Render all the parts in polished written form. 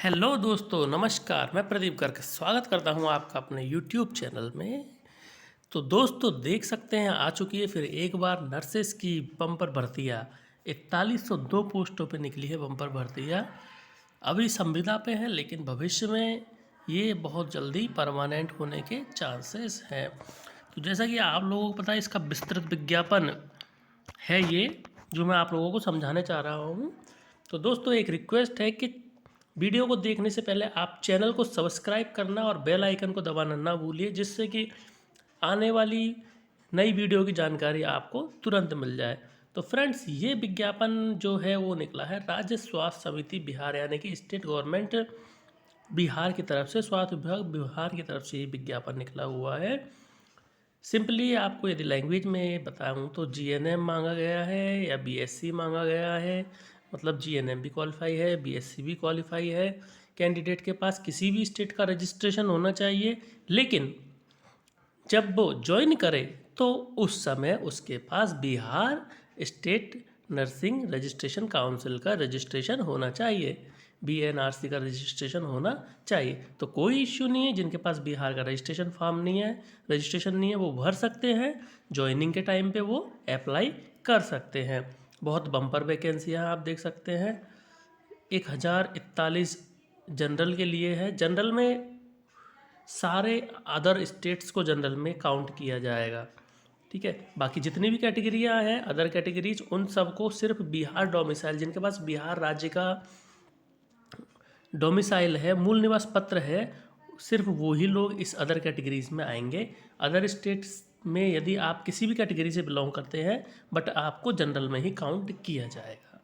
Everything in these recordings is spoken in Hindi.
हेलो दोस्तों, नमस्कार। मैं प्रदीप गर्ग स्वागत करता हूं आपका अपने यूट्यूब चैनल में। तो दोस्तों, देख सकते हैं आ चुकी है फिर एक बार नर्सेस की बम्पर भर्तियां। 4102 पोस्टों पे निकली है बम्पर भर्तियां। अभी संविदा पे है, लेकिन भविष्य में ये बहुत जल्दी परमानेंट होने के चांसेस हैं। तो जैसा कि आप लोगों को पता है, इसका विस्तृत विज्ञापन है ये, जो मैं आप लोगों को समझाने चाह रहा हूँ। तो दोस्तों, एक रिक्वेस्ट है कि वीडियो को देखने से पहले आप चैनल को सब्सक्राइब करना और बेल आइकन को दबाना ना भूलिए, जिससे कि आने वाली नई वीडियो की जानकारी आपको तुरंत मिल जाए। तो फ्रेंड्स, ये विज्ञापन जो है वो निकला है राज्य स्वास्थ्य समिति बिहार, यानी कि स्टेट गवर्नमेंट बिहार की तरफ से, स्वास्थ्य विभाग बिहार की तरफ से ये विज्ञापन निकला हुआ है। सिंपली आपको यदि लैंग्वेज में बताऊँ तो जीएनएम मांगा गया है या बीएससी मांगा गया है। मतलब जीएनएम भी क्वालिफाई है, बीएससी भी क्वालिफाई है। कैंडिडेट के पास किसी भी स्टेट का रजिस्ट्रेशन होना चाहिए, लेकिन जब वो ज्वाइन करे तो उस समय उसके पास Bihar state nursing registration council का रजिस्ट्रेशन होना चाहिए, बीएनआरसी का रजिस्ट्रेशन होना चाहिए। तो कोई इश्यू नहीं है, जिनके पास बिहार का रजिस्ट्रेशन फॉर्म नहीं है, रजिस्ट्रेशन नहीं है, वो भर सकते हैं। ज्वाइनिंग के टाइम पे वो अप्लाई कर सकते हैं। बहुत बम्पर वैकेंसियाँ आप देख सकते हैं। 1041 जनरल के लिए है। जनरल में सारे अदर स्टेट्स को जनरल में काउंट किया जाएगा, ठीक है। बाकी जितनी भी कैटेगरियाँ हैं, अदर कैटेगरीज, उन सबको सिर्फ बिहार डोमिसाइल, जिनके पास बिहार राज्य का डोमिसाइल है, मूल निवास पत्र है, सिर्फ वही लोग इस अदर कैटेगरीज में आएंगे। अदर स्टेट्स में यदि आप किसी भी कैटेगरी से बिलोंग करते हैं, बट आपको जनरल में ही काउंट किया जाएगा।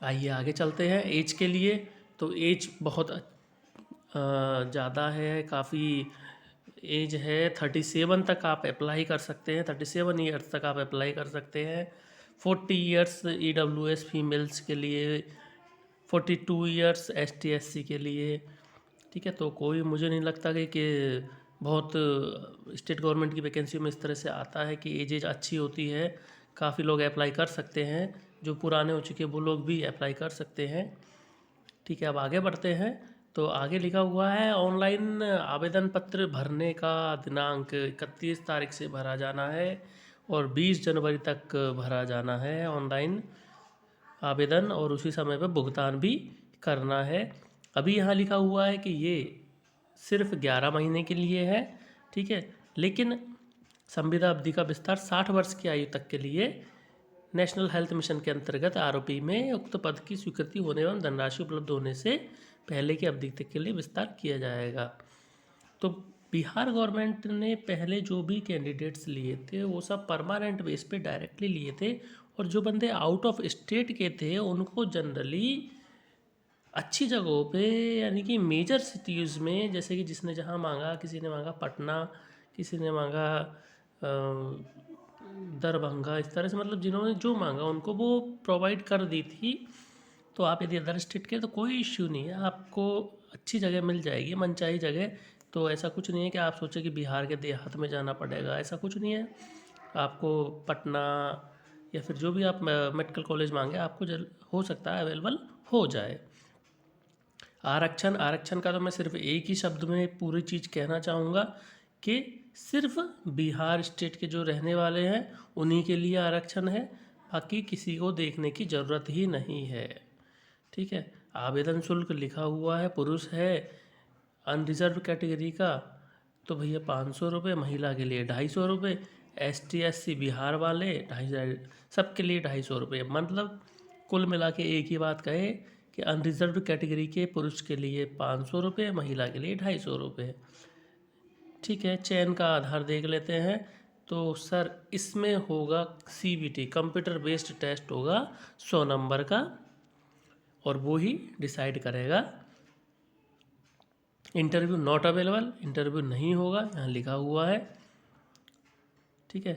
आइए आगे चलते हैं। एज के लिए तो एज बहुत ज़्यादा है, काफ़ी एज है। 37 तक आप अप्लाई कर सकते हैं, 37 ईयर्स तक आप अप्लाई कर सकते हैं। 40 ईयर्स EWS फीमेल्स के लिए, 42 ईयर्स ST SC के लिए, ठीक है। तो कोई मुझे नहीं लगता कि बहुत स्टेट गवर्नमेंट की वैकेंसी में इस तरह से आता है कि एज अच्छी होती है। काफ़ी लोग अप्लाई कर सकते हैं, जो पुराने हो चुके वो लोग भी अप्लाई कर सकते हैं, ठीक है। अब आगे बढ़ते हैं। तो आगे लिखा हुआ है ऑनलाइन आवेदन पत्र भरने का दिनांक 31 तारीख से भरा जाना है और 20 जनवरी तक भरा जाना है ऑनलाइन आवेदन, और उसी समय पर भुगतान भी करना है। अभी यहाँ लिखा हुआ है कि ये सिर्फ 11 महीने के लिए है, ठीक है। लेकिन संविदा अवधि का विस्तार 60 वर्ष की आयु तक के लिए नेशनल हेल्थ मिशन के अंतर्गत आरोपी में उक्त पद की स्वीकृति होने एवं धनराशि उपलब्ध होने से पहले की अवधि तक के लिए विस्तार किया जाएगा। तो बिहार गवर्नमेंट ने पहले जो भी कैंडिडेट्स लिए थे वो सब परमानेंट बेस पे डायरेक्टली लिए थे, और जो बंदे आउट ऑफ स्टेट के थे उनको जनरली अच्छी जगहों पे, यानी कि मेजर सिटीज़ में, जैसे कि जिसने जहाँ मांगा, किसी ने मांगा पटना, किसी ने मांगा दरभंगा, इस तरह से, मतलब जिन्होंने जो मांगा उनको वो प्रोवाइड कर दी थी। तो आप यदि अदर स्टेट के तो कोई इश्यू नहीं है, आपको अच्छी जगह मिल जाएगी, मनचाही जगह। तो ऐसा कुछ नहीं है कि आप सोचें कि बिहार के देहात में जाना पड़ेगा, ऐसा कुछ नहीं है। आपको पटना या फिर जो भी आप मेडिकल कॉलेज मांगे, आपको हो सकता है अवेलेबल हो जाए। आरक्षण का तो मैं सिर्फ एक ही शब्द में पूरी चीज़ कहना चाहूँगा कि सिर्फ बिहार स्टेट के जो रहने वाले हैं उन्हीं के लिए आरक्षण है, बाकी किसी को देखने की ज़रूरत ही नहीं है, ठीक है। आवेदन शुल्क लिखा हुआ है, पुरुष है अनरिजर्व कैटेगरी का तो भैया 500 रुपये, महिला के लिए 250 रुपये, ST SC बिहार वाले 250, सबके लिए 250 रुपये। मतलब कुल मिला के एक ही बात कहे कि अनरिजर्व कैटेगरी के पुरुष के लिए 500 रुपये, महिला के लिए 250 रुपये, ठीक है। चयन का आधार देख लेते हैं। तो सर इसमें होगा CBT, कंप्यूटर बेस्ड टेस्ट होगा 100 नंबर का, और वो ही डिसाइड करेगा। इंटरव्यू नॉट अवेलेबल, इंटरव्यू नहीं होगा, यहाँ लिखा हुआ है, ठीक है।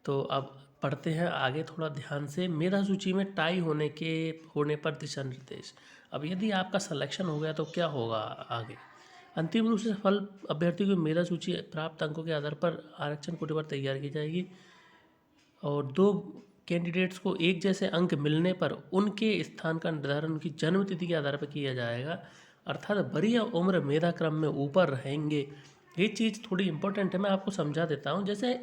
तो अब पढ़ते हैं आगे थोड़ा ध्यान से। मेधा सूची में टाई होने पर दिशा निर्देश। अब यदि आपका सिलेक्शन हो गया तो क्या होगा आगे। अंतिम रूप से सफल अभ्यर्थी को मेधा सूची प्राप्त अंकों के आधार पर आरक्षण कोटे पर तैयार की जाएगी, और 2 कैंडिडेट्स को एक जैसे अंक मिलने पर उनके स्थान का निर्धारण उनकी जन्म तिथि के आधार पर किया जाएगा, अर्थात वरीय उम्र मेधा क्रम में ऊपर रहेंगे। ये चीज़ थोड़ी इंपॉर्टेंट है, मैं आपको समझा देता हूँ। जैसे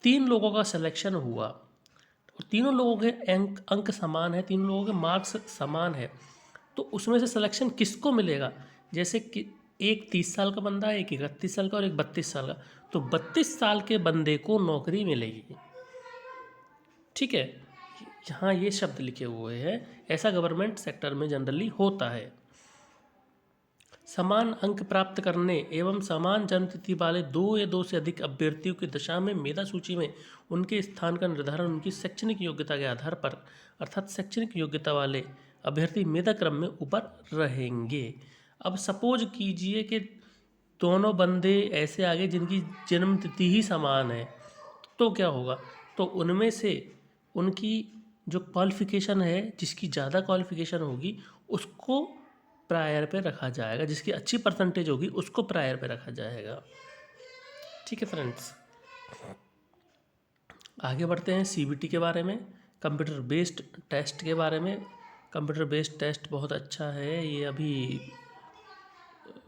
3 लोगों का सिलेक्शन हुआ और तीनों लोगों के अंक समान है, तीनों लोगों के मार्क्स समान है, तो उसमें से सिलेक्शन किसको मिलेगा? जैसे कि एक 30 साल का बंदा है, एक 31 साल का और एक 32 साल का, तो 32 साल के बंदे को नौकरी मिलेगी। ठीक है, यहाँ ये शब्द लिखे हुए हैं, ऐसा गवर्नमेंट सेक्टर में जनरली होता है। समान अंक प्राप्त करने एवं समान जन्मतिथि वाले 2 या 2 से अधिक अभ्यर्थियों की दशा में मेधा सूची में उनके स्थान का निर्धारण उनकी शैक्षणिक योग्यता के आधार पर, अर्थात शैक्षणिक योग्यता वाले अभ्यर्थी मेधा क्रम में ऊपर रहेंगे। अब सपोज कीजिए कि दोनों बंदे ऐसे आ गए जिनकी जन्म तिथि ही समान है, तो क्या होगा? तो उनमें से उनकी जो क्वालिफ़िकेशन है, जिसकी ज़्यादा क्वालिफ़िकेशन होगी उसको प्रायर पे रखा जाएगा, जिसकी अच्छी परसेंटेज होगी उसको प्रायर पे रखा जाएगा। ठीक है फ्रेंड्स, आगे बढ़ते हैं सीबीटी के बारे में, कंप्यूटर बेस्ड टेस्ट के बारे में। कंप्यूटर बेस्ड टेस्ट बहुत अच्छा है, ये अभी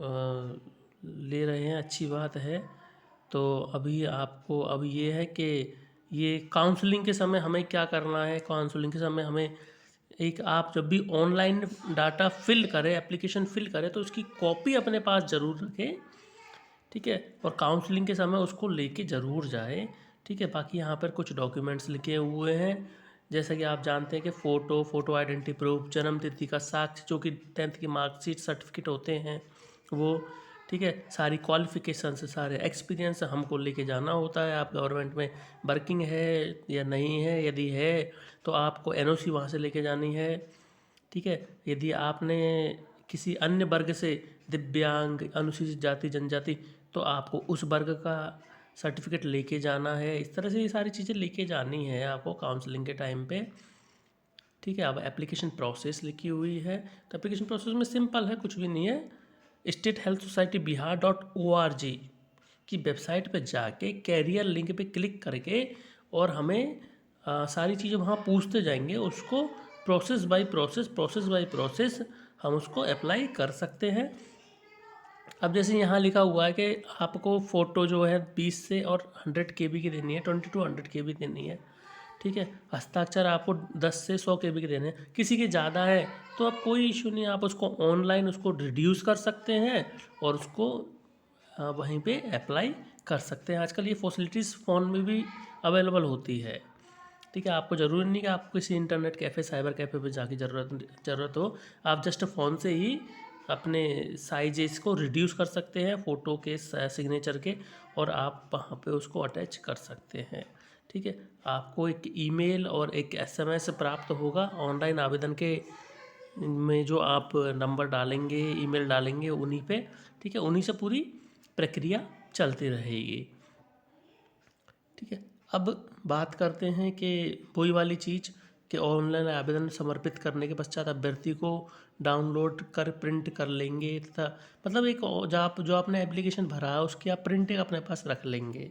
ले रहे हैं, अच्छी बात है। तो अभी आपको अब ये है कि ये काउंसलिंग के समय हमें क्या करना है। काउंसलिंग के समय हमें एक, आप जब भी ऑनलाइन डाटा फिल करें, एप्लीकेशन फिल करें, तो उसकी कॉपी अपने पास ज़रूर रखें। ठीक है, और काउंसलिंग के समय उसको लेके ज़रूर जाए। ठीक है, बाकी यहाँ पर कुछ डॉक्यूमेंट्स लिखे हुए हैं, जैसा कि आप जानते हैं कि फ़ोटो आइडेंटिटी प्रूफ, जन्म तिथि का साक्ष्य जो कि 10th की मार्कशीट सर्टिफिकेट होते हैं वो। ठीक है, सारी क्वालिफिकेशंस, सारे एक्सपीरियंस हमको लेके जाना होता है। आप गवर्नमेंट में वर्किंग है या नहीं है, यदि है तो आपको एनओसी वहाँ से लेके जानी है। ठीक है, यदि आपने किसी अन्य वर्ग से, दिव्यांग, अनुसूचित जाति, जनजाति, तो आपको उस वर्ग का सर्टिफिकेट लेके जाना है। इस तरह से ये सारी चीज़ें लेके जानी है आपको काउंसलिंग के टाइम पे। ठीक है, अब एप्लीकेशन प्रोसेस लिखी हुई है, तो एप्लीकेशन प्रोसेस में सिंपल है, कुछ भी नहीं है। स्टेट हेल्थ सोसाइटी biharorg की वेबसाइट पे जाके कैरियर लिंक पे क्लिक करके, और हमें सारी चीज़ें वहाँ पूछते जाएंगे, उसको प्रोसेस बाय प्रोसेस हम उसको अप्लाई कर सकते हैं। अब जैसे यहाँ लिखा हुआ है कि आपको फ़ोटो जो है 20 से और 100 KB की देनी है, 20 to 100 KB देनी है। ठीक है, हस्ताक्षर आपको 10 से 100 KB के देने हैं। किसी के ज़्यादा है तो अब कोई इशू नहीं, आप उसको ऑनलाइन उसको रिड्यूस कर सकते हैं और उसको वहीं पे अप्लाई कर सकते हैं। आजकल ये फैसिलिटीज़ फ़ोन में भी अवेलेबल होती है। ठीक है, आपको ज़रूरी नहीं कि आपको किसी इंटरनेट कैफ़े, साइबर कैफ़े पे जाके ज़रूरत हो। आप जस्ट फ़ोन से ही अपने साइजेस को रिड्यूस कर सकते हैं फ़ोटो के सिग्नेचर के, और आप वहाँ पे उसको अटैच कर सकते हैं। ठीक है, आपको एक ईमेल और एक SMS प्राप्त होगा ऑनलाइन आवेदन के में, जो आप नंबर डालेंगे, ईमेल डालेंगे उन्हीं पे। ठीक है, उन्हीं से पूरी प्रक्रिया चलती रहेगी। ठीक है, अब बात करते हैं कि वही वाली चीज़ कि ऑनलाइन आवेदन समर्पित करने के पश्चात अभ्यर्थी को डाउनलोड कर प्रिंट कर लेंगे, तथा मतलब एक जो आपने एप्लीकेशन भरा है उसकी आप प्रिंट अपने पास रख लेंगे।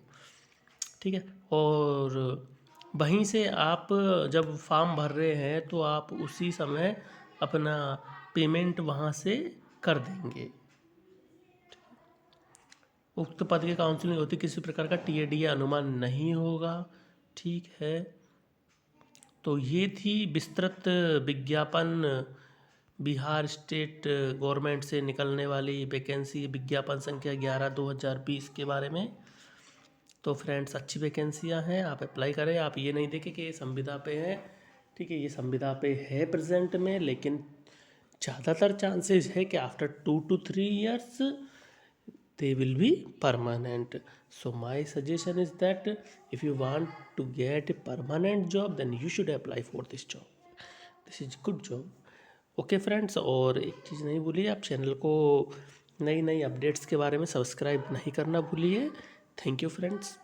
ठीक है, और वहीं से आप जब फॉर्म भर रहे हैं तो आप उसी समय अपना पेमेंट वहाँ से कर देंगे। उक्त पद की काउंसलिंग होती किसी प्रकार का TAD या अनुमान नहीं होगा। ठीक है, तो ये थी विस्तृत विज्ञापन, बिहार स्टेट गवर्नमेंट से निकलने वाली वैकेंसी विज्ञापन संख्या 11/2020 के बारे में। तो फ्रेंड्स, अच्छी वैकेंसियां हैं, आप अप्लाई करें। आप ये नहीं देखें कि ये संविदा पे है। ठीक है, ये संविदा पे है प्रेजेंट में, लेकिन ज़्यादातर चांसेस है कि after 2 to 3 years they will be permanent. So my suggestion is that if you want to get a permanent job, then you should apply for this job. This is good job. Okay friends, और एक चीज़ नहीं भूलिए, आप चैनल को नई अपडेट्स के बारे में सब्सक्राइब नहीं करना भूलिए। Thank you friends.